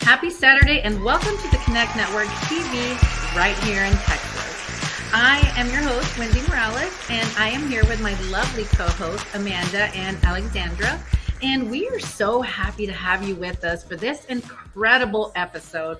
Happy Saturday and welcome to the Connect Network TV right here in Texas. I am your host, Wendy Morales, and I am here with my lovely co-hosts, Amanda and Alexandra. And we are so happy to have you with us for this incredible episode.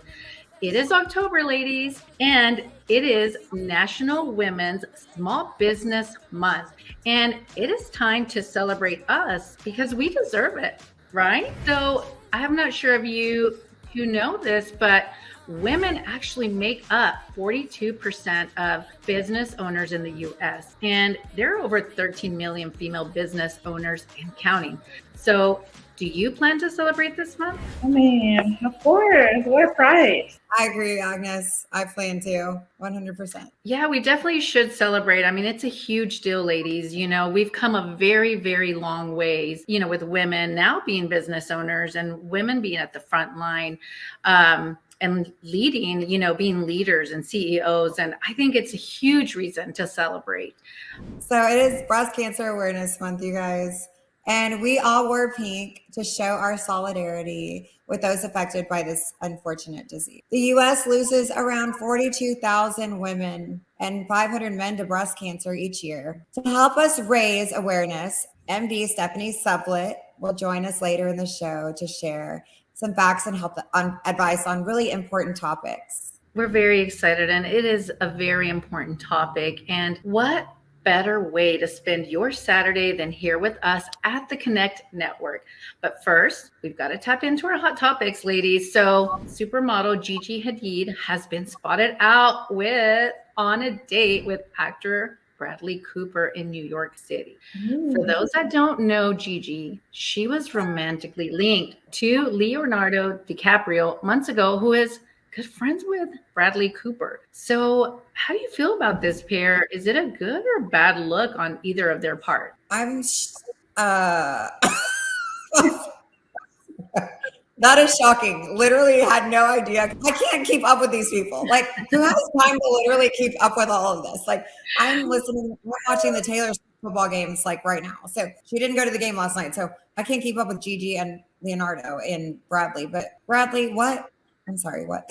It is October, ladies, and it is National Women's Small Business Month. And it is time to celebrate us because we deserve it, right? So I'm not sure if you know this, but women actually make up 42% of business owners in the U.S. And there are over 13 million female business owners and counting. So do you plan to celebrate this month? I mean, of course. What a pride. I agree, Agnes. I plan to, 100%. Yeah, we definitely should celebrate. I mean, it's a huge deal, ladies. You know, we've come a very, very long ways, you know, with women now being business owners and women being at the front line and leading, you know, being leaders and CEOs. And I think it's a huge reason to celebrate. So it is Breast Cancer Awareness Month, you guys. And we all wore pink to show our solidarity with those affected by this unfortunate disease. The U.S. loses around 42,000 women and 500 men to breast cancer each year. To help us raise awareness, MD Stephanie Sublett will join us later in the show to share some facts and advice on really important topics. We're very excited, and it is a very important topic. And what better way to spend your Saturday than here with us at the Connect Network. But first, we've got to tap into our hot topics, ladies. So supermodel Gigi Hadid has been spotted out on a date with actor Bradley Cooper in New York City. For those that don't know Gigi, she was romantically linked to Leonardo DiCaprio months ago, who is good friends with Bradley Cooper. So how do you feel about this pair? Is it a good or bad look on either of their part? That is shocking. Literally had no idea. I can't keep up with these people. Like, who has time to literally keep up with all of this? Like, I'm watching the Taylor Swift football games like right now. So she didn't go to the game last night. So I can't keep up with Gigi and Leonardo and Bradley. But Bradley, what? I'm sorry, what?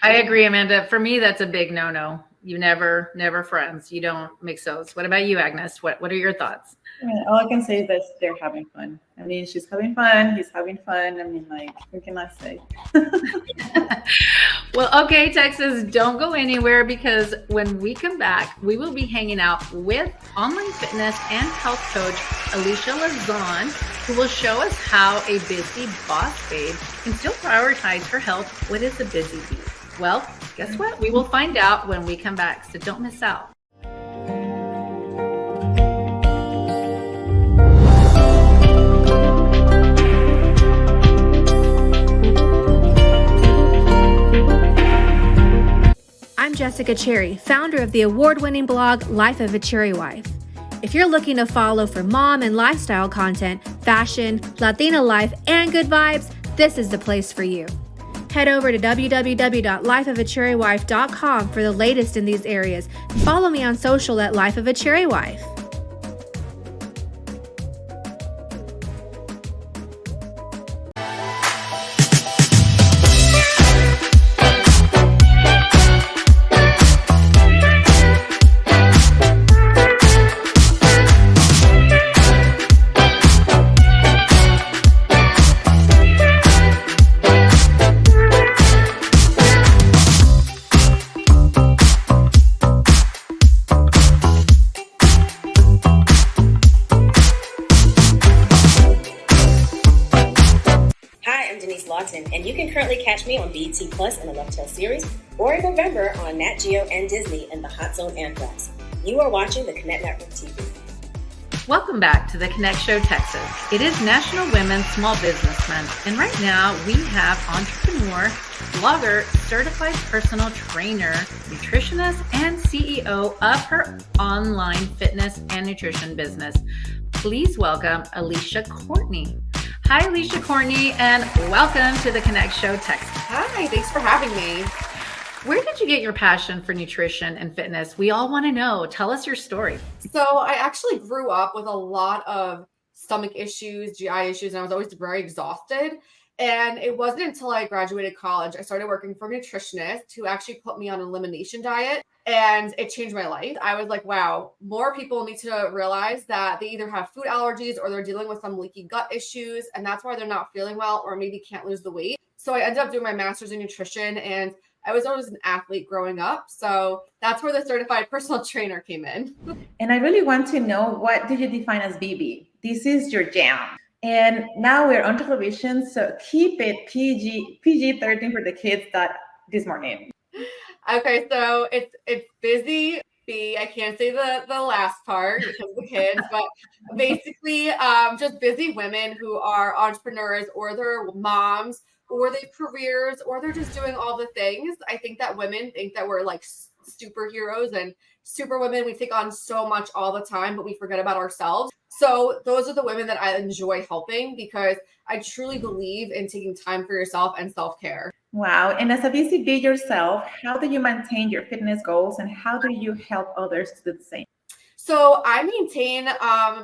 I agree, Amanda. For me, that's a big no-no. You never friends. You don't mix those. What about you, Agnes? What are your thoughts? I mean, all I can say is that they're having fun. I mean, she's having fun. He's having fun. I mean, like, what can I say? Well, okay, Texas, don't go anywhere because when we come back, we will be hanging out with online fitness and health coach Alicia Lazan, who will show us how a busy boss babe can still prioritize her health. What is a busy bee? Well, guess what? We will find out when we come back, so don't miss out. I'm Jessica Cherry, founder of the award-winning blog Life of a Cherry Wife. If you're looking to follow for mom and lifestyle content, fashion, Latina life, and good vibes, this is the place for you. Head over to www.lifeofacherrywife.com for the latest in these areas. Follow me on social at Life of a Cherry Wife. And you can currently catch me on BET Plus in the Love Tale series, or in November on Nat Geo and Disney in the Hot Zone Anthrax. You are watching the Connect Network TV. Welcome back to the Connect Show Texas. It is National Women's Small Business Month, and right now we have entrepreneur, blogger, certified personal trainer, nutritionist, and CEO of her online fitness and nutrition business. Please welcome Alicia Courtney. Hi, Alicia Courtney, and welcome to the Connect Show Texas. Hi, thanks for having me. Where did you get your passion for nutrition and fitness? We all want to know. Tell us your story. So I actually grew up with a lot of stomach issues, GI issues, and I was always very exhausted. And it wasn't until I graduated college, I started working for a nutritionist who actually put me on an elimination diet, and it changed my life. I was like, wow, more people need to realize that they either have food allergies or they're dealing with some leaky gut issues, and that's why they're not feeling well or maybe can't lose the weight. So I ended up doing my master's in nutrition, and I was always an athlete growing up. So that's where the certified personal trainer came in. And I really want to know, what do you define as BB? This is your jam. And now we're on television, so keep it PG-13 for the kids that this morning. Okay, so it's busy B. I can't say the last part because of the kids, but basically just busy women who are entrepreneurs or they're moms or they have careers or they're just doing all the things. I think that women think that we're like superheroes and super women. We take on so much all the time, but we forget about ourselves. So those are the women that I enjoy helping because I truly believe in taking time for yourself and self-care. Wow. And as a busy bee yourself, how do you maintain your fitness goals and how do you help others to do the same? So I maintain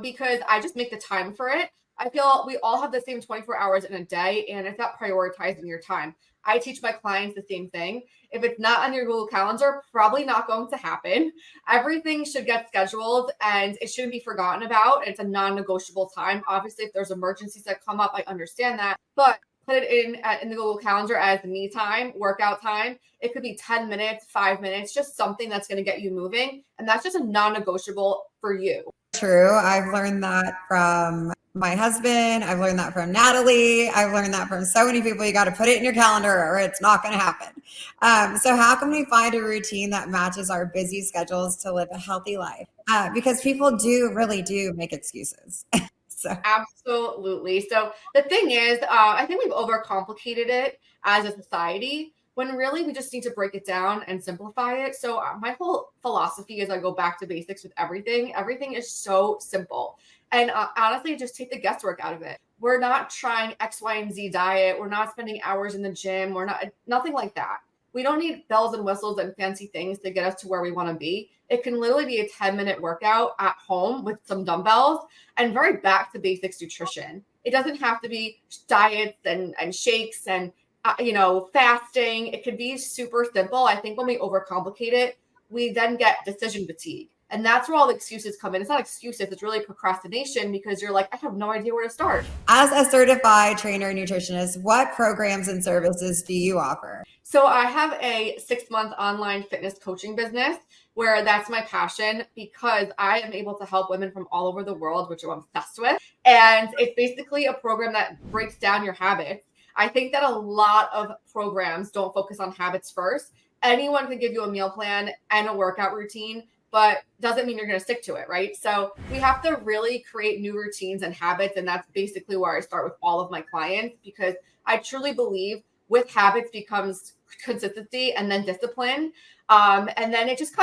because I just make the time for it. I feel we all have the same 24 hours in a day, and it's not prioritizing your time. I teach my clients the same thing. If it's not on your Google Calendar, probably not going to happen. Everything should get scheduled and it shouldn't be forgotten about. It's a non-negotiable time. Obviously, if there's emergencies that come up, I understand that, but put it in the Google Calendar as me time, workout time. It could be 10 minutes, 5 minutes, just something that's going to get you moving. And that's just a non-negotiable for you. True. I've learned that from my husband. I've learned that from Natalie. I've learned that from so many people. You got to put it in your calendar or it's not going to happen. So how can we find a routine that matches our busy schedules to live a healthy life? Because people really do make excuses. So. Absolutely. So the thing is, I think we've overcomplicated it as a society when really we just need to break it down and simplify it. So my whole philosophy is I go back to basics with everything. Everything is so simple. And honestly, just take the guesswork out of it. We're not trying X, Y, and Z diet. We're not spending hours in the gym. We're nothing like that. We don't need bells and whistles and fancy things to get us to where we want to be. It can literally be a 10-minute workout at home with some dumbbells and very back to basics nutrition. It doesn't have to be diets and shakes and fasting. It could be super simple. I think when we overcomplicate it, we then get decision fatigue. And that's where all the excuses come in. It's not excuses, it's really procrastination because you're like, I have no idea where to start. As a certified trainer and nutritionist, what programs and services do you offer? So I have a 6-month online fitness coaching business where that's my passion because I am able to help women from all over the world, which I'm obsessed with. And it's basically a program that breaks down your habits. I think that a lot of programs don't focus on habits first. Anyone can give you a meal plan and a workout routine, but doesn't mean you're going to stick to it, right? So we have to really create new routines and habits. And that's basically where I start with all of my clients because I truly believe with habits becomes consistency and then discipline. And then it just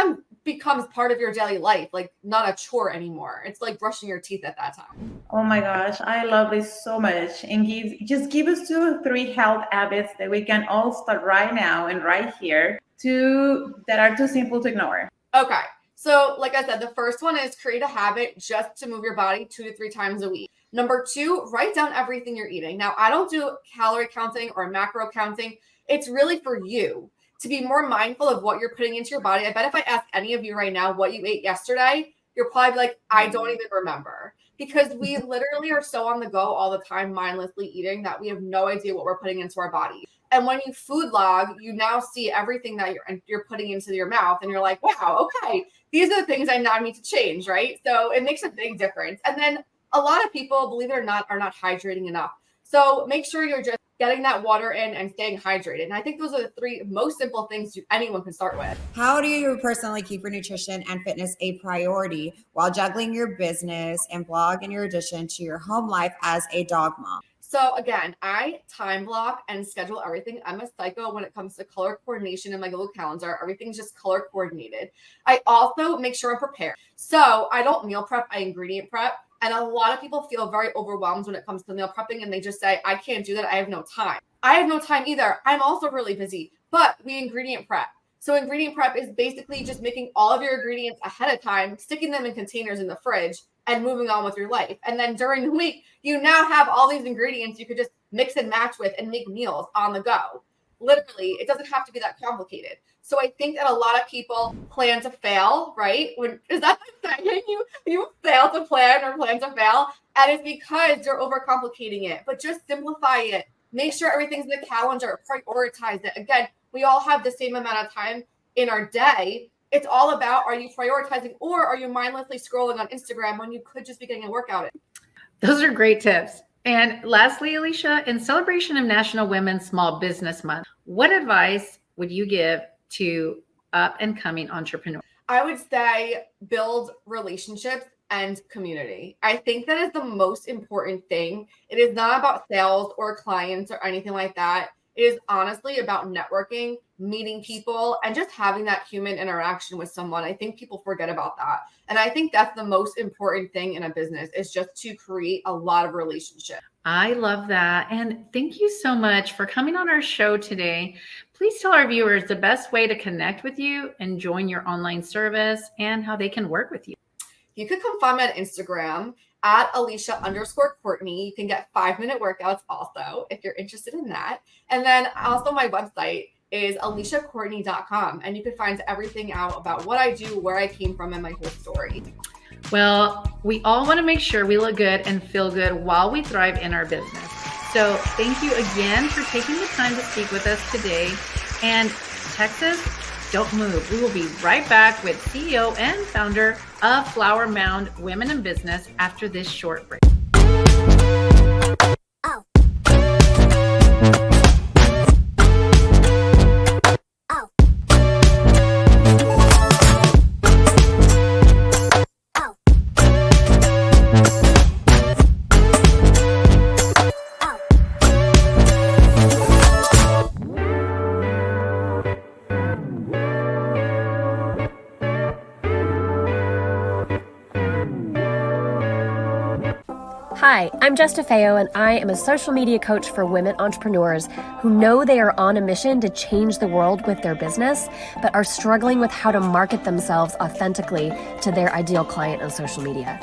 becomes part of your daily life, like not a chore anymore. It's like brushing your teeth at that time. Oh my gosh, I love this so much. And give us 2 or 3 health habits that we can all start right now and right here that are too simple to ignore. Okay. So like I said, the first one is create a habit just to move your body 2 to 3 times a week. Number 2, write down everything you're eating. Now, I don't do calorie counting or macro counting. It's really for you to be more mindful of what you're putting into your body. I bet if I ask any of you right now what you ate yesterday, you're probably like, I don't even remember. Because we literally are so on the go all the time, mindlessly eating, that we have no idea what we're putting into our body. And when you food log, you now see everything that you're putting into your mouth. And you're like, wow, okay, these are the things I now need to change, right? So it makes a big difference. And then a lot of people, believe it or not, are not hydrating enough. So make sure you're just getting that water in and staying hydrated. And I think those are the 3 most simple things anyone can start with. How do you personally keep your nutrition and fitness a priority while juggling your business and blog in your addition to your home life as a dog mom? So again, I time block and schedule everything. I'm a psycho when it comes to color coordination in my Google Calendar. Everything's just color coordinated. I also make sure I'm prepared. So I don't meal prep, I ingredient prep. And a lot of people feel very overwhelmed when it comes to meal prepping and they just say, I can't do that. I have no time. I have no time either. I'm also really busy, but we ingredient prep. So ingredient prep is basically just making all of your ingredients ahead of time, sticking them in containers in the fridge and moving on with your life. And then during the week, you now have all these ingredients. You could just mix and match with and make meals on the go. Literally, it doesn't have to be that complicated. So I think that a lot of people plan to fail, right? Is that the saying? You fail to plan or plan to fail? And it's because you're overcomplicating it. But just simplify it. Make sure everything's in the calendar. Prioritize it. Again, we all have the same amount of time in our day. It's all about, are you prioritizing or are you mindlessly scrolling on Instagram when you could just be getting a workout in? Those are great tips. And lastly, Alicia, in celebration of National Women's Small Business Month, what advice would you give to up and coming entrepreneurs? I would say build relationships and community. I think that is the most important thing. It is not about sales or clients or anything like that. It is honestly about networking, meeting people, and just having that human interaction with someone. I think people forget about that. And I think that's the most important thing in a business, is just to create a lot of relationships. I love that. And thank you so much for coming on our show today. Please tell our viewers the best way to connect with you and join your online service and how they can work with you. You could come find me on Instagram at Alicia_Courtney. You can get 5-minute workouts also if you're interested in that. And then also my website is aliciacourtney.com. And you can find everything out about what I do, where I came from, and my whole story. Well, we all want to make sure we look good and feel good while we thrive in our business. So thank you again for taking the time to speak with us today. And Texas, don't move. We will be right back with CEO and founder of Flower Mound Women in Business after this short break. Hi, I'm Jess DeFeo, and I am a social media coach for women entrepreneurs who know they are on a mission to change the world with their business, but are struggling with how to market themselves authentically to their ideal client on social media.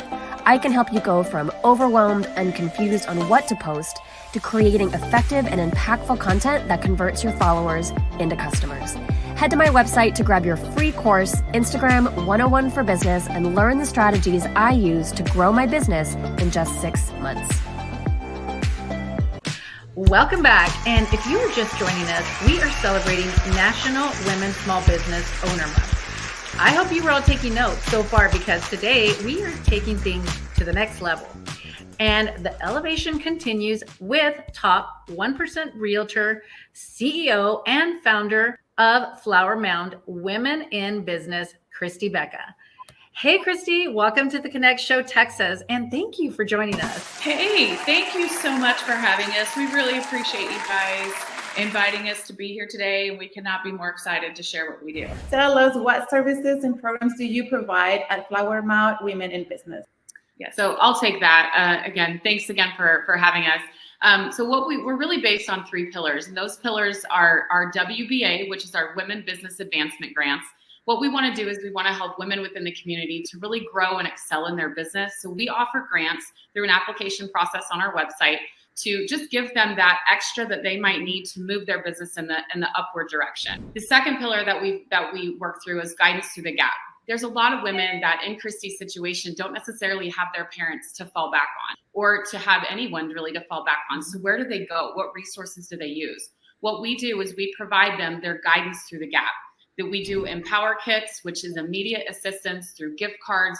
I can help you go from overwhelmed and confused on what to post to creating effective and impactful content that converts your followers into customers. Head to my website to grab your free course, Instagram 101 for Business, and learn the strategies I use to grow my business in just 6 months. Welcome back. And if you are just joining us, we are celebrating National Women's Small Business Owner Month. I hope you were all taking notes so far, because today we are taking things to the next level. And the elevation continues with top 1% realtor, CEO, and founder of Flower Mound Women in Business, Christy Becca. Hey, Christy, welcome to the Connect Show, Texas, and thank you for joining us. Hey, thank you so much for having us. We really appreciate you guys inviting us to be here today, and we cannot be more excited to share what we do. Tell us, what services and programs do you provide at Flower Mound Women in Business? Yeah, so I'll take that. Again, thanks again for having us. So we're really based on 3 pillars, and those pillars are our WBA, which is our Women Business Advancement Grants. What we want to do is we want to help women within the community to really grow and excel in their business. So we offer grants through an application process on our website to just give them that extra that they might need to move their business in the upward direction. The second pillar that we work through is guidance through the gap. There's a lot of women that in Christy's situation don't necessarily have their parents to fall back on, or to have anyone really to fall back on. So where do they go? What resources do they use? What we do is we provide them their guidance through the gap. That we do Empower Kits, which is immediate assistance through gift cards,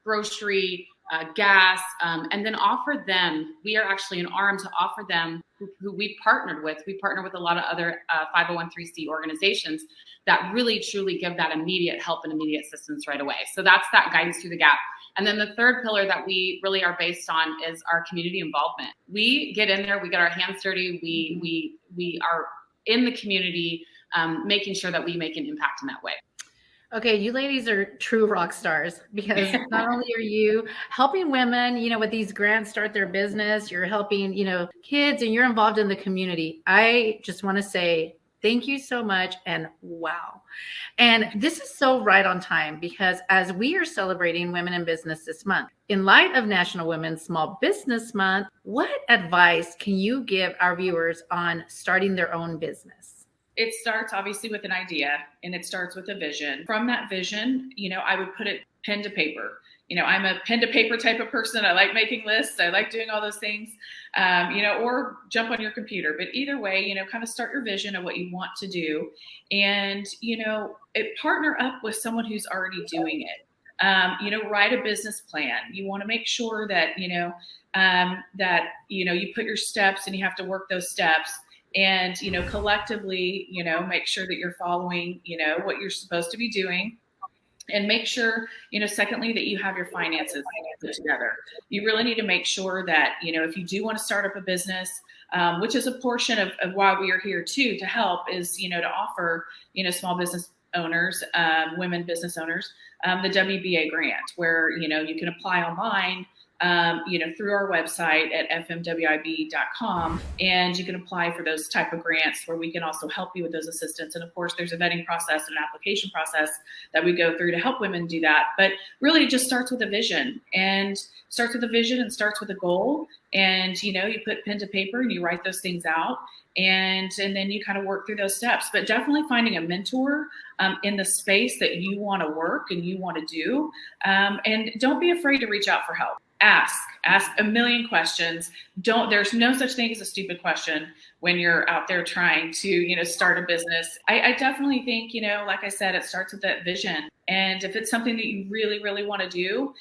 grocery, gas, and then offer them, we are actually an arm to offer them who we've partnered with. We partner with a lot of other 501(c)(3) organizations that really truly give that immediate help and immediate assistance right away. So that's that guidance through the gap. And then the third pillar that we really are based on is our community involvement. We get in there, we get our hands dirty, we are in the community, making sure that we make an impact in that way. Okay, you ladies are true rock stars, because not only are you helping women, with these grants start their business, you're helping, kids, and you're involved in the community. I just want to say Thank you so much. And wow. And this is so right on time because as we are celebrating Women in Business this month, in light of National Women's Small Business Month, what advice can you give our viewers on starting their own business? It starts obviously with an idea, and it starts with a vision. From that vision, I would put it pen to paper. I'm a pen to paper type of person. I like making lists. I like doing all those things, or jump on your computer. But either way, kind of start your vision of what you want to do, and, partner up with someone who's already doing it. Write a business plan. You want to make sure that, you put your steps and you have to work those steps. And, collectively, make sure that you're following, what you're supposed to be doing. And make sure, secondly, that you have your finances put together. You really need to make sure that, if you do want to start up a business, which is a portion of why we are here too, to help is, to offer, small business owners, women business owners, the WBA grant, where, you can apply online, through our website at fmwib.com, and you can apply for those type of grants where we can also help you with those assistance. And of course, there's a vetting process and an application process that we go through to help women do that. But really, it just starts with a vision and starts with a goal. And, you put pen to paper and you write those things out. And then you kind of work through those steps, but definitely finding a mentor in the space that you want to work and you want to do. And don't be afraid to reach out for help. Ask a million questions. There's no such thing as a stupid question when you're out there trying to, start a business. I definitely think, like I said, it starts with that vision. And if it's something that you really, really want to do,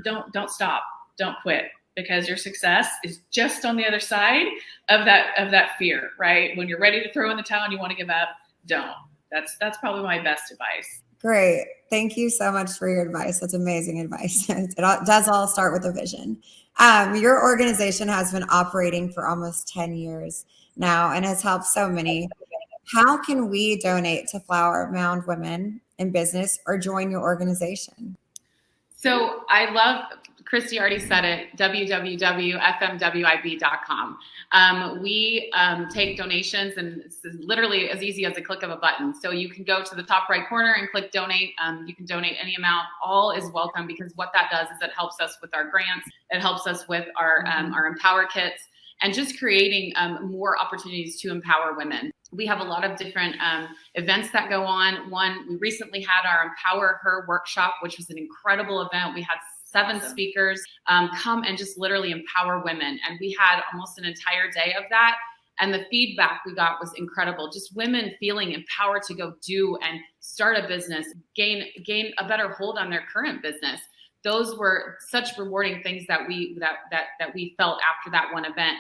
don't stop, don't quit, because your success is just on the other side of that fear, right? When you're ready to throw in the towel and you want to give up, don't. That's probably my best advice. Great. Thank you so much for your advice. That's amazing advice. It does all start with a vision. Your organization has been operating for almost 10 years now and has helped so many. How can we donate to Flower Mound Women in Business or join your organization? So I love, Christy already said it, www.fmwib.com. We take donations, and it's literally as easy as a click of a button. So you can go to the top right corner and click donate. You can donate any amount. All is welcome, because what that does is it helps us with our grants. It helps us with our Empower Kits, and just creating more opportunities to empower women. We have a lot of different events that go on. We recently had our Empower Her workshop, which was an incredible event. We had 7 speakers come and just literally empower women. And we had almost an entire day of that. And the feedback we got was incredible. Just women feeling empowered to go do and start a business, gain a better hold on their current business. Those were such rewarding things that we felt after that one event.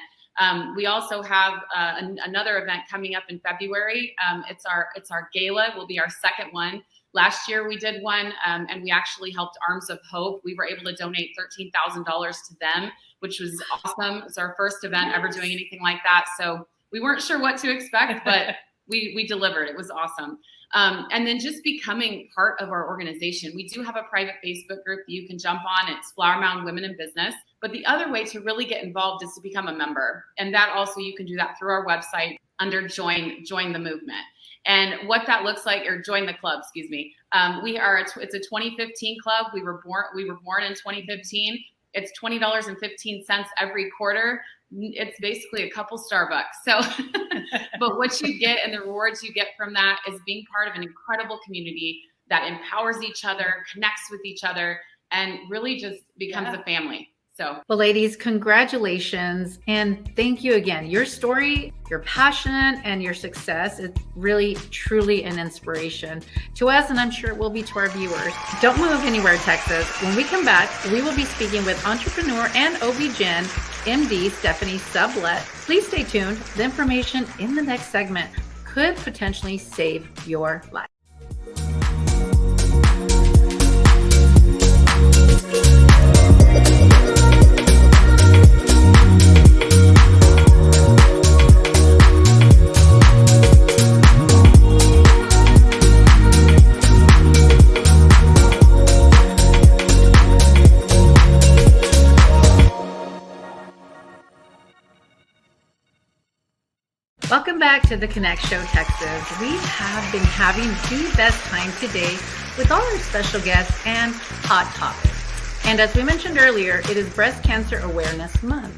We also have another event coming up in February. It's our gala. Will be our second one. Last year we did one, and we actually helped Arms of Hope. We were able to donate $13,000 to them, which was awesome. It was our first event ever doing anything like that. So we weren't sure what to expect, but we delivered. It was awesome. And then just becoming part of our organization. We do have a private Facebook group that you can jump on. It's Flower Mound Women in Business. But the other way to really get involved is to become a member. And that also, you can do that through our website under join the movement. And what that looks like, or join the club, excuse me. It's a 2015 club. We were born in 2015. It's $20.15 every quarter. It's basically a couple Starbucks. So, but what you get and the rewards you get from that is being part of an incredible community that empowers each other, connects with each other, and really just becomes a family. So, well, ladies, congratulations. And thank you again. Your story, your passion, and your success is really, truly an inspiration to us. And I'm sure it will be to our viewers. Don't move anywhere, Texas. When we come back, we will be speaking with entrepreneur and OB-GYN, MD Stephanie Sublett. Please stay tuned. The information in the next segment could potentially save your life. Welcome Welcome back to the Connect Show, Texas. We have been having the best time today with all our special guests and hot topics. And as we mentioned earlier, it is Breast Cancer Awareness Month.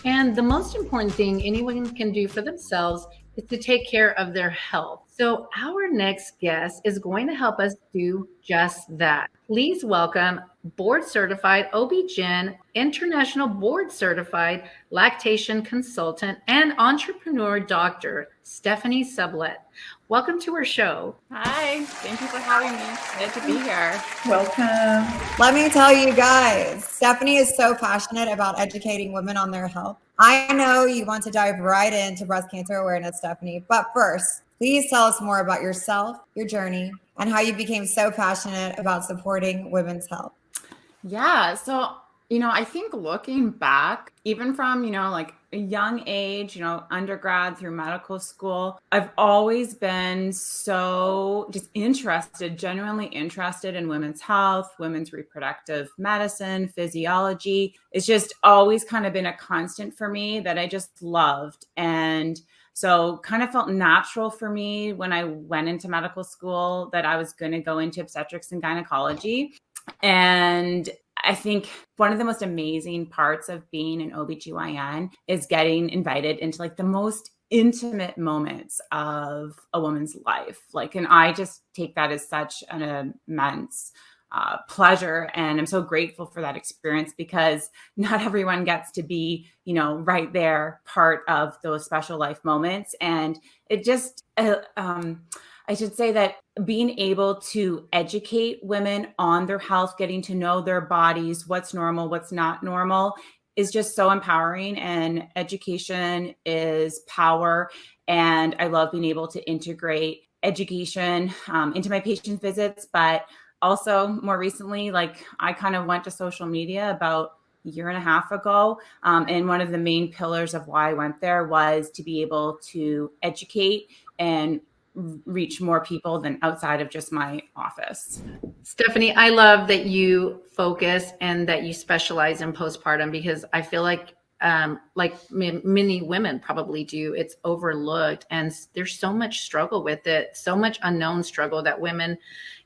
And the most important thing anyone can do for themselves is to take care of their health. So our next guest is going to help us do just that. Please welcome board certified OB-GYN, international board certified lactation consultant, and entrepreneur doctor, Stephanie Sublet. Welcome to our show. Hi, thank you for having me. Good to be here. Welcome. Let me tell you guys, Stephanie is so passionate about educating women on their health. I know you want to dive right into breast cancer awareness, Stephanie, but first, please tell us more about yourself, your journey, and how you became so passionate about supporting women's health. Yeah, so, I think looking back, even from, like a young age, undergrad through medical school, I've always been so just interested, genuinely interested in women's health, women's reproductive medicine, physiology. It's just always kind of been a constant for me that I just loved. And so kind of felt natural for me when I went into medical school that I was going to go into obstetrics and gynecology. And I think one of the most amazing parts of being an OBGYN is getting invited into like the most intimate moments of a woman's life. And I just take that as such an immense pleasure. And I'm so grateful for that experience because not everyone gets to be, right there, part of those special life moments. And it just, I should say that being able to educate women on their health, getting to know their bodies, what's normal, what's not normal, is just so empowering. And education is power. And I love being able to integrate education into my patient visits. But also more recently, I kind of went to social media about a year and a half ago. And one of the main pillars of why I went there was to be able to educate and reach more people than outside of just my office. Stephanie, I love that you focus and that you specialize in postpartum because I feel like many women probably do, it's overlooked and there's so much struggle with it, so much unknown struggle that women,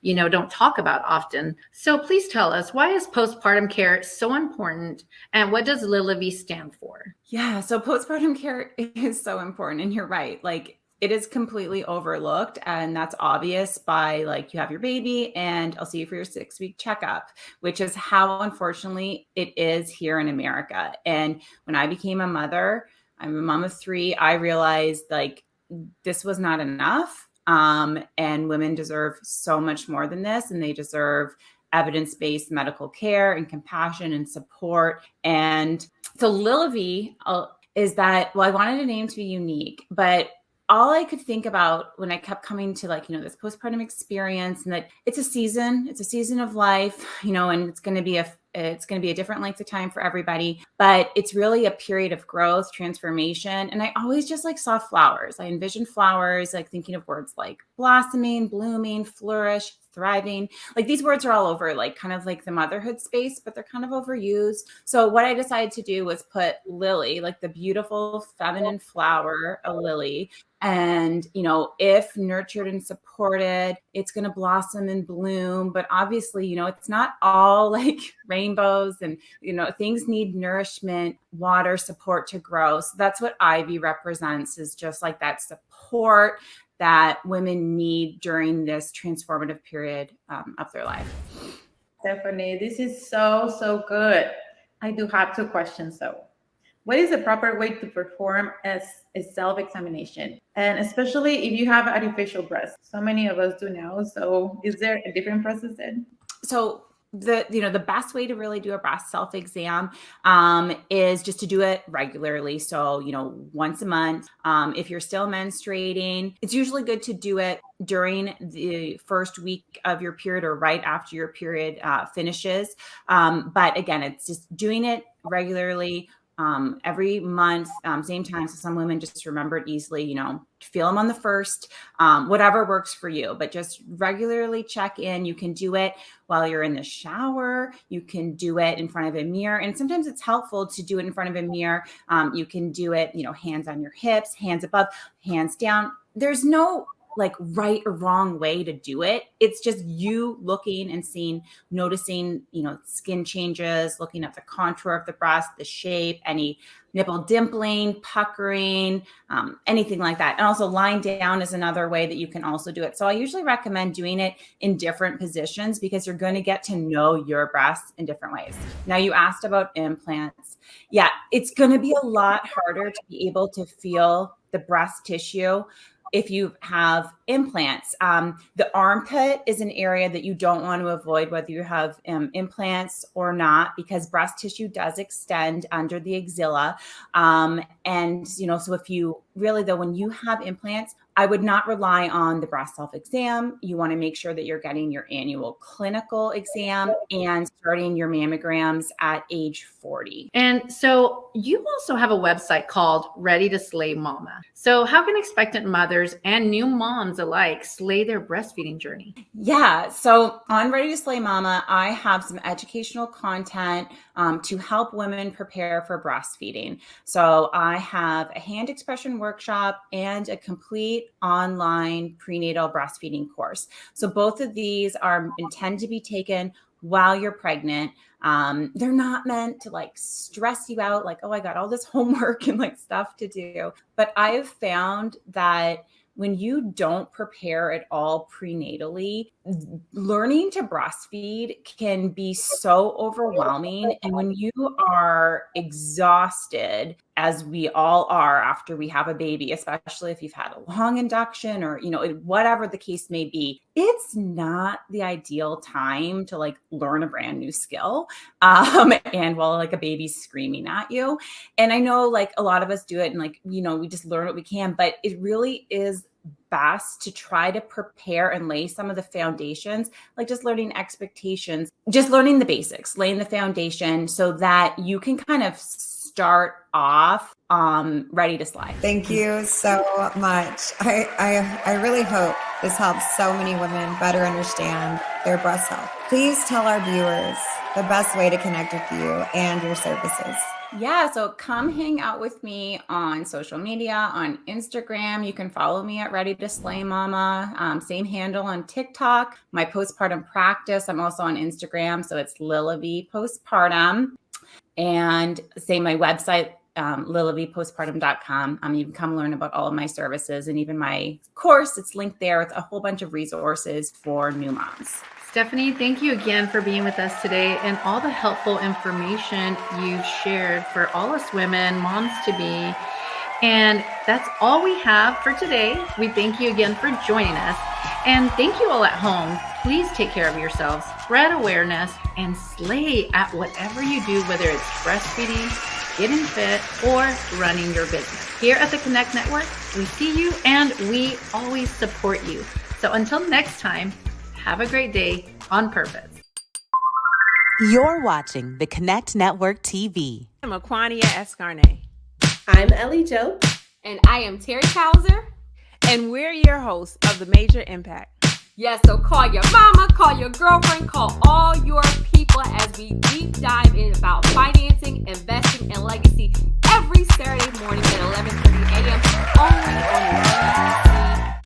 don't talk about often. So please tell us, why is postpartum care so important and what does LILIV stand for? Yeah, so postpartum care is so important and you're right. It is completely overlooked, and that's obvious by you have your baby and I'll see you for your 6-week checkup, which is how unfortunately it is here in America. And when I became a mother, I'm a mom of 3, I realized this was not enough. And women deserve so much more than this, and they deserve evidence-based medical care and compassion and support. And so LILIV is that, I wanted a name to be unique, but all I could think about when I kept coming to this postpartum experience, and that it's a season of life, and it's going to be a different length of time for everybody, but it's really a period of growth, transformation. And I always just saw flowers. I envisioned flowers, thinking of words like blossoming, blooming, flourish, thriving. These words are all over, kind of the motherhood space, but they're kind of overused. So what I decided to do was put lily, the beautiful feminine flower, a lily. And, if nurtured and supported, it's going to blossom and bloom. But obviously, it's not all rainbows and, things need nourishment, water, support to grow. So that's what Ivy represents, is just that support that women need during this transformative period of their life. Stephanie, this is so good. I do have 2 questions though. What is the proper way to perform as a self-examination? And especially if you have artificial breasts. So many of us do now. So is there a different process then? So the best way to really do a breast self-exam is just to do it regularly. So, once a month. If you're still menstruating, it's usually good to do it during the first week of your period or right after your period finishes. But again, it's just doing it regularly every month, same time. So some women just remember it easily, feel them on the first, whatever works for you, but just regularly check in. You can do it while you're in the shower. You can do it in front of a mirror. And sometimes it's helpful to do it in front of a mirror. You can do it, hands on your hips, hands above, hands down. There's no right or wrong way to do it. It's just you looking and seeing, noticing, skin changes, looking at the contour of the breast, the shape, any nipple dimpling, puckering, anything like that. And also lying down is another way that you can also do it. So I usually recommend doing it in different positions because you're going to get to know your breasts in different ways. Now, you asked about implants. Yeah, it's going to be a lot harder to be able to feel the breast tissue if you have implants. The armpit is an area that you don't want to avoid, whether you have implants or not, because breast tissue does extend under the axilla. So if you really, though, when you have implants, I would not rely on the breast self-exam. You want to make sure that you're getting your annual clinical exam and starting your mammograms at age 40. And so you also have a website called Ready to Slay Mama. So how can expectant mothers and new moms alike slay their breastfeeding journey? Yeah. So on Ready to Slay Mama, I have some educational content to help women prepare for breastfeeding. So I have a hand expression workshop and a complete online prenatal breastfeeding course. So both of these are intended to be taken while you're pregnant. They're not meant to stress you out, oh, I got all this homework and stuff to do. But I've found that when you don't prepare at all prenatally, learning to breastfeed can be so overwhelming. And when you are exhausted, as we all are after we have a baby, especially if you've had a long induction or, whatever the case may be, it's not the ideal time to learn a brand new skill. And while a baby's screaming at you. And I know a lot of us do it and we just learn what we can, but it really is best to try to prepare and lay some of the foundations, just learning expectations, just learning the basics, laying the foundation so that you can kind of start off ready to slide. Thank you so much. I really hope this helps so many women better understand their breast health. Please tell our viewers the best way to connect with you and your services. Yeah, so come hang out with me on social media, on Instagram. You can follow me at Ready to Slay Mama. Same handle on TikTok. My postpartum practice, I'm also on Instagram, so it's Lilavie Postpartum. And same, my website, lilavipostpartum.com. You can come learn about all of my services and even my course. It's linked there with a whole bunch of resources for new moms. Stephanie, thank you again for being with us today and all the helpful information you've shared for all us women, moms to be. And that's all we have for today. We thank you again for joining us. And thank you all at home. Please take care of yourselves, spread awareness, and slay at whatever you do, whether it's breastfeeding, getting fit, or running your business. Here at the Connect Network, we see you and we always support you. So until next time, have a great day on purpose. You're watching the Connect Network TV. I'm Aquania Escarne. I'm Ellie Joe. And I am Terry Kauser. And we're your hosts of The Major Impact. Yes, so call your mama, call your girlfriend, call all your people as we deep dive in about financing, investing, and legacy every Saturday morning at 11:30 a.m. only